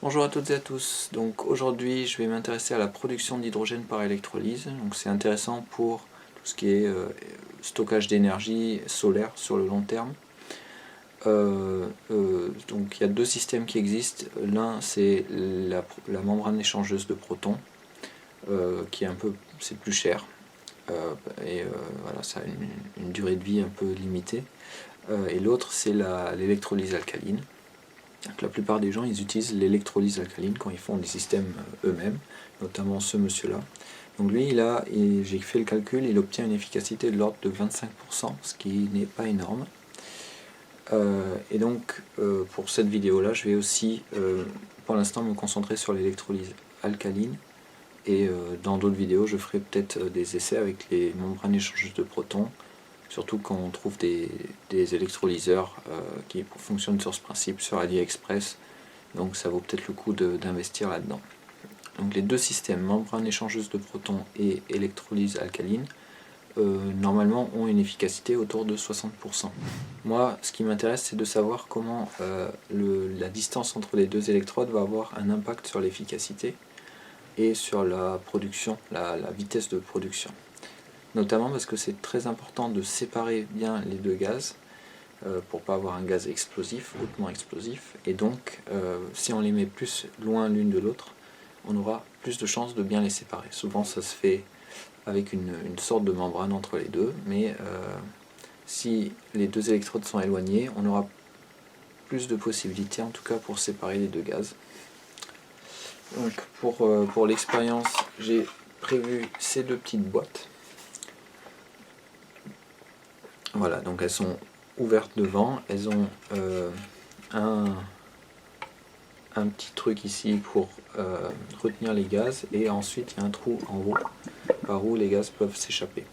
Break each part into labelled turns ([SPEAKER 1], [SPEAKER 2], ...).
[SPEAKER 1] Bonjour à toutes et à tous. Donc aujourd'hui je vais m'intéresser à la production d'hydrogène par électrolyse. Donc c'est intéressant pour tout ce qui est stockage d'énergie solaire sur le long terme. Donc il y a deux systèmes qui existent. L'un c'est la membrane échangeuse de protons qui est c'est plus cher voilà, ça a une durée de vie un peu limitée. Et l'autre c'est l'électrolyse alcaline. Donc, la plupart des gens ils utilisent l'électrolyse alcaline quand ils font des systèmes eux-mêmes, notamment ce monsieur-là. Donc lui, j'ai fait le calcul, il obtient une efficacité de l'ordre de 25%, ce qui n'est pas énorme. Et donc pour cette vidéo-là, je vais aussi pour l'instant me concentrer sur l'électrolyse alcaline. Et dans d'autres vidéos, je ferai peut-être des essais avec les membranes échangeuses de protons, surtout quand on trouve des électrolyseurs qui fonctionnent sur ce principe sur AliExpress. Donc ça vaut peut-être le coup d'investir là-dedans. Donc les deux systèmes, membrane échangeuse de protons et électrolyse alcaline, normalement ont une efficacité autour de 60%. Moi, ce qui m'intéresse, c'est de savoir comment la distance entre les deux électrodes va avoir un impact sur l'efficacité et sur la production, la vitesse de production. Notamment parce que c'est très important de séparer bien les deux gaz pour ne pas avoir un gaz explosif, hautement explosif. Et donc, si on les met plus loin l'une de l'autre, on aura plus de chances de bien les séparer. Souvent, ça se fait avec une sorte de membrane entre les deux, mais si les deux électrodes sont éloignées, on aura plus de possibilités, en tout cas pour séparer les deux gaz. Donc pour l'expérience, j'ai prévu ces deux petites boîtes. Voilà, donc elles sont ouvertes devant, elles ont un petit truc ici pour retenir les gaz, et ensuite il y a un trou en haut par où les gaz peuvent s'échapper.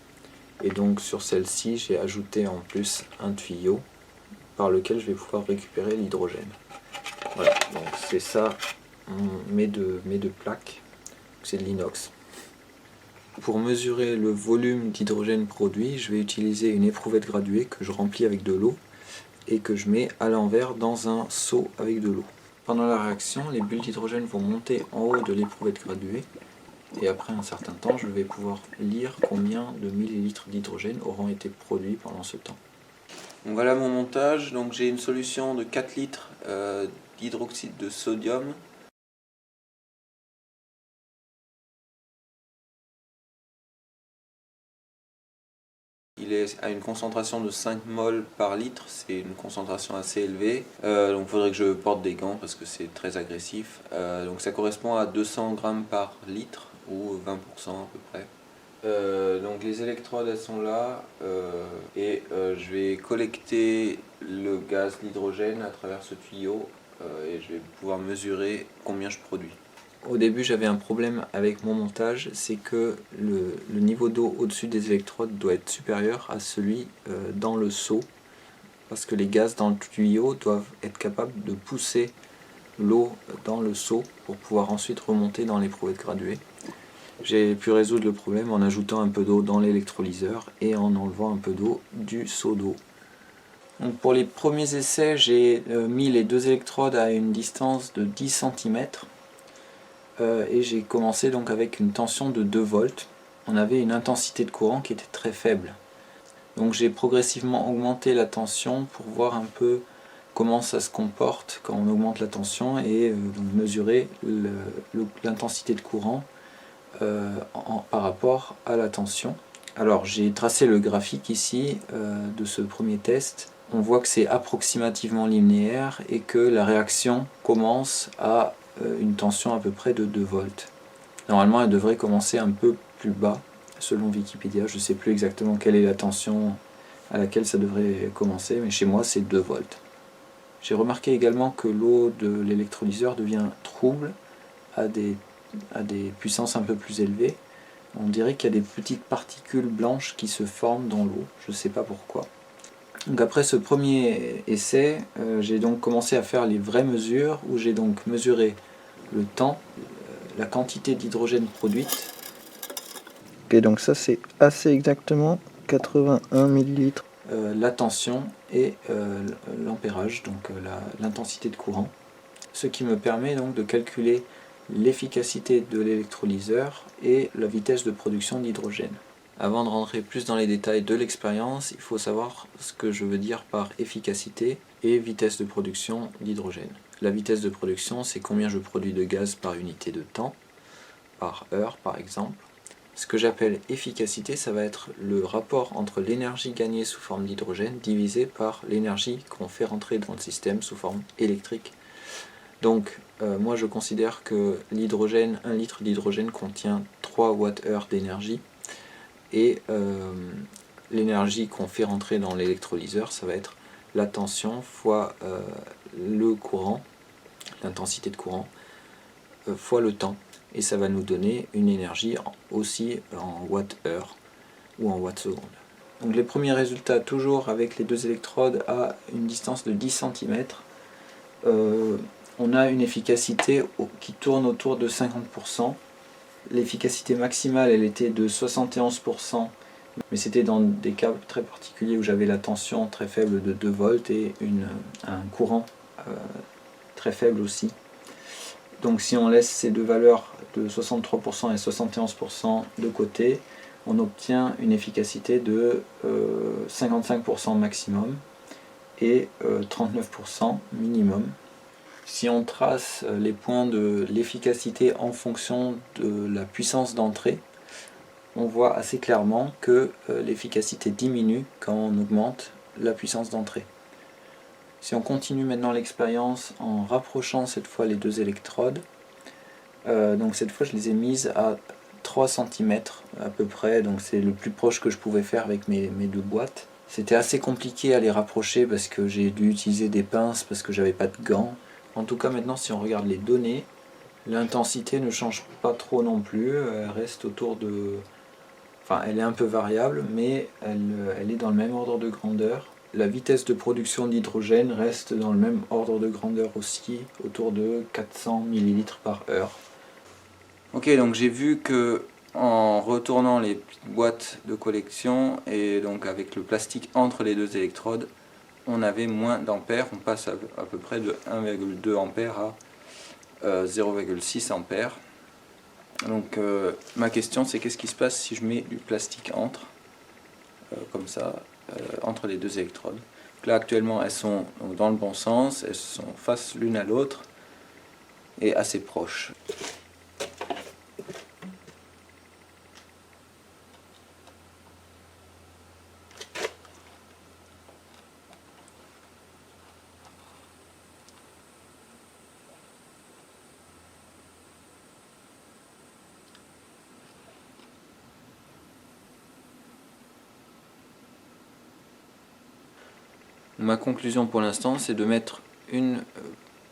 [SPEAKER 1] Et donc sur celle-ci, j'ai ajouté en plus un tuyau par lequel je vais pouvoir récupérer l'hydrogène. Voilà, donc c'est ça mes deux plaques, c'est de l'inox. Pour mesurer le volume d'hydrogène produit, je vais utiliser une éprouvette graduée que je remplis avec de l'eau et que je mets à l'envers dans un seau avec de l'eau. Pendant la réaction, les bulles d'hydrogène vont monter en haut de l'éprouvette graduée, et après un certain temps, je vais pouvoir lire combien de millilitres d'hydrogène auront été produits pendant ce temps. Donc voilà mon montage. Donc j'ai une solution de 4 litres d'hydroxyde de sodium. Il est à une concentration de 5 mol par litre, c'est une concentration assez élevée. Donc il faudrait que je porte des gants parce que c'est très agressif. Donc ça correspond à 200 grammes par litre, ou 20% à peu près. Donc les électrodes elles sont là, et je vais collecter le gaz, l'hydrogène à travers ce tuyau, et je vais pouvoir mesurer combien je produis. Au début j'avais un problème avec mon montage, c'est que le niveau d'eau au-dessus des électrodes doit être supérieur à celui dans le seau, parce que les gaz dans le tuyau doivent être capables de pousser l'eau dans le seau pour pouvoir ensuite remonter dans l'éprouvette graduée. J'ai pu résoudre le problème en ajoutant un peu d'eau dans l'électrolyseur et en enlevant un peu d'eau du seau d'eau. Donc pour les premiers essais, j'ai mis les deux électrodes à une distance de 10 cm. Et j'ai commencé donc avec une tension de 2 volts. On avait une intensité de courant qui était très faible. Donc j'ai progressivement augmenté la tension pour voir un peu comment ça se comporte quand on augmente la tension, et donc mesurer l'intensité de courant par rapport à la tension. Alors j'ai tracé le graphique ici de ce premier test. On voit que c'est approximativement linéaire et que la réaction commence à une tension à peu près de 2 volts. Normalement elle devrait commencer un peu plus bas selon Wikipédia. Je ne sais plus exactement quelle est la tension à laquelle ça devrait commencer, mais chez moi c'est 2 volts. J'ai remarqué également que l'eau de l'électrolyseur devient trouble à des puissances un peu plus élevées. On dirait qu'il y a des petites particules blanches qui se forment dans l'eau, je ne sais pas pourquoi. Donc après ce premier essai, j'ai donc commencé à faire les vraies mesures, où j'ai donc mesuré le temps, la quantité d'hydrogène produite.
[SPEAKER 2] Ok, donc ça c'est assez exactement 81 millilitres.
[SPEAKER 1] La tension et l'ampérage, donc l'intensité de courant ce qui me permet donc de calculer l'efficacité de l'électrolyseur et la vitesse de production d'hydrogène. Avant de rentrer plus dans les détails de l'expérience, il faut savoir ce que je veux dire par efficacité et vitesse de production d'hydrogène. La vitesse de production, c'est combien je produis de gaz par unité de temps, par heure par exemple. Ce que j'appelle efficacité, ça va être le rapport entre l'énergie gagnée sous forme d'hydrogène divisé par l'énergie qu'on fait rentrer dans le système sous forme électrique. Donc moi je considère que l'hydrogène, 1 litre d'hydrogène contient 3 Wh d'énergie, et l'énergie qu'on fait rentrer dans l'électrolyseur, ça va être la tension fois le courant, l'intensité de courant, fois le temps. Et ça va nous donner une énergie aussi en Wh/heure ou en Wh/seconde. Donc les premiers résultats, toujours avec les 2 électrodes à une distance de 10 cm, on a une efficacité qui tourne autour de 50%. L'efficacité maximale, elle était de 71%, mais c'était dans des cas très particuliers où j'avais la tension très faible de 2 volts et un courant très faible aussi. Donc si on laisse ces deux valeurs de 63% et 71% de côté, on obtient une efficacité de 55% maximum et 39% minimum. Si on trace les points de l'efficacité en fonction de la puissance d'entrée, on voit assez clairement que l'efficacité diminue quand on augmente la puissance d'entrée. Si on continue maintenant l'expérience en rapprochant cette fois les 2 électrodes, donc cette fois je les ai mises à 3 cm à peu près, donc c'est le plus proche que je pouvais faire avec mes 2 boîtes. C'était assez compliqué à les rapprocher parce que j'ai dû utiliser des pinces parce que j'avais pas de gants. En tout cas maintenant si on regarde les données, l'intensité ne change pas trop non plus, elle reste autour de... Enfin elle est un peu variable mais elle est dans le même ordre de grandeur. La vitesse de production d'hydrogène reste dans le même ordre de grandeur aussi, autour de 400 ml par heure. Ok, donc j'ai vu que en retournant les boîtes de collection et donc avec le plastique entre les 2 électrodes, on avait moins d'ampères, on passe à peu près de 1,2 ampères à 0,6 ampères. Donc ma question c'est qu'est-ce qui se passe si je mets du plastique comme ça, entre les 2 électrodes. Donc là actuellement elles sont dans le bon sens, elles sont face l'une à l'autre et assez proches. Ma conclusion pour l'instant, c'est de mettre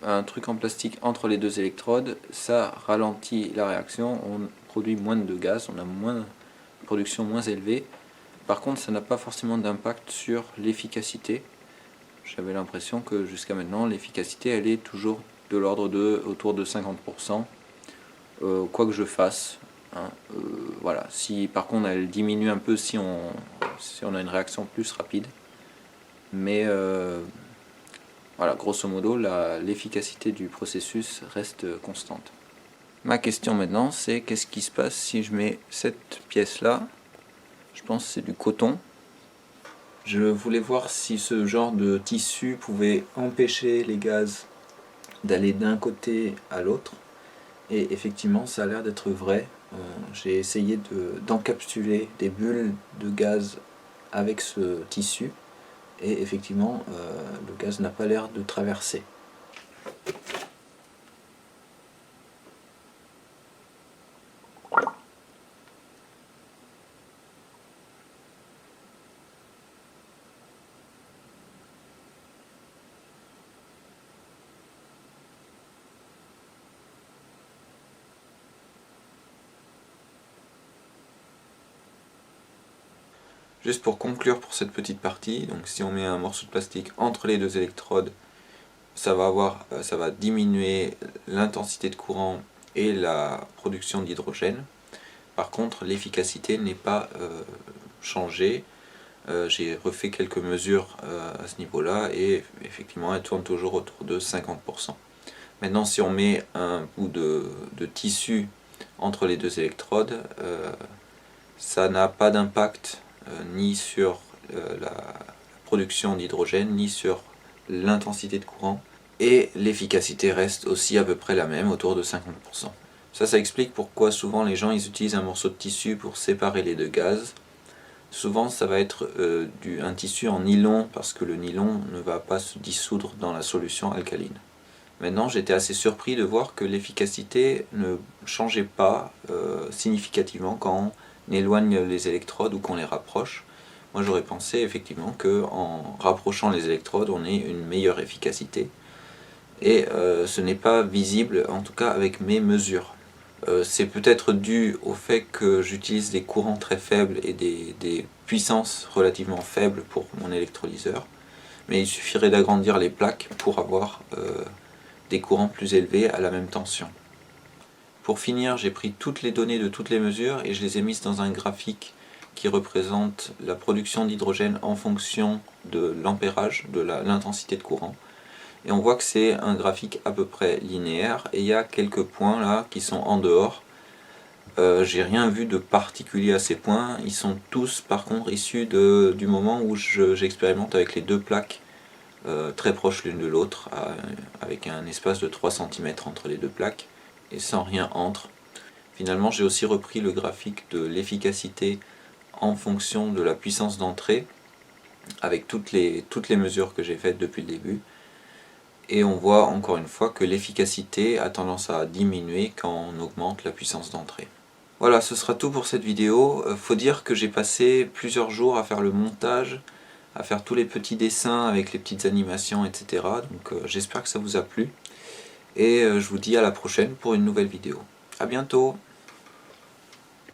[SPEAKER 1] un truc en plastique entre les 2 électrodes. Ça ralentit la réaction, on produit moins de gaz, on a une production moins élevée. Par contre, ça n'a pas forcément d'impact sur l'efficacité. J'avais l'impression que jusqu'à maintenant, l'efficacité, elle est toujours de l'ordre de autour de 50%, quoi que je fasse. Hein. Voilà. Si par contre elle diminue un peu si on a une réaction plus rapide. Mais voilà, grosso modo, l'efficacité du processus reste constante. Ma question maintenant, c'est qu'est-ce qui se passe si je mets cette pièce-là, je pense que c'est du coton. Je voulais voir si ce genre de tissu pouvait empêcher les gaz d'aller d'un côté à l'autre. Et effectivement, ça a l'air d'être vrai. J'ai essayé d'encapsuler des bulles de gaz avec ce tissu. Et effectivement, le gaz n'a pas l'air de traverser. Juste pour conclure pour cette petite partie, donc si on met un morceau de plastique entre les 2 électrodes, ça va diminuer l'intensité de courant et la production d'hydrogène. Par contre, l'efficacité n'est pas changée. J'ai refait quelques mesures à ce niveau-là et effectivement, elle tourne toujours autour de 50%. Maintenant, si on met un bout de tissu entre les deux électrodes, ça n'a pas d'impact ni sur la production d'hydrogène, ni sur l'intensité de courant, et l'efficacité reste aussi à peu près la même, autour de 50%. Ça explique pourquoi souvent les gens ils utilisent un morceau de tissu pour séparer les deux gaz. Souvent ça va être un tissu en nylon, parce que le nylon ne va pas se dissoudre dans la solution alcaline. Maintenant, j'étais assez surpris de voir que l'efficacité ne changeait pas significativement quand on éloigne les électrodes ou qu'on les rapproche. Moi j'aurais pensé effectivement qu'en rapprochant les électrodes on ait une meilleure efficacité, et ce n'est pas visible, en tout cas avec mes mesures. C'est peut-être dû au fait que j'utilise des courants très faibles et des puissances relativement faibles pour mon électrolyseur, mais il suffirait d'agrandir les plaques pour avoir des courants plus élevés à la même tension. Pour finir, j'ai pris toutes les données de toutes les mesures et je les ai mises dans un graphique qui représente la production d'hydrogène en fonction de l'ampérage, de l'intensité de courant. Et on voit que c'est un graphique à peu près linéaire, et il y a quelques points là qui sont en dehors. J'ai rien vu de particulier à ces points, ils sont tous par contre issus du moment où j'expérimente avec les deux plaques très proches l'une de l'autre, avec un espace de 3 cm entre les deux plaques, et sans rien entre. Finalement j'ai aussi repris le graphique de l'efficacité en fonction de la puissance d'entrée, avec toutes les mesures que j'ai faites depuis le début. Et on voit encore une fois que l'efficacité a tendance à diminuer quand on augmente la puissance d'entrée. Voilà, ce sera tout pour cette vidéo. Faut dire que j'ai passé plusieurs jours à faire le montage, à faire tous les petits dessins avec les petites animations, etc. Donc j'espère que ça vous a plu. Et je vous dis à la prochaine pour une nouvelle vidéo. A bientôt!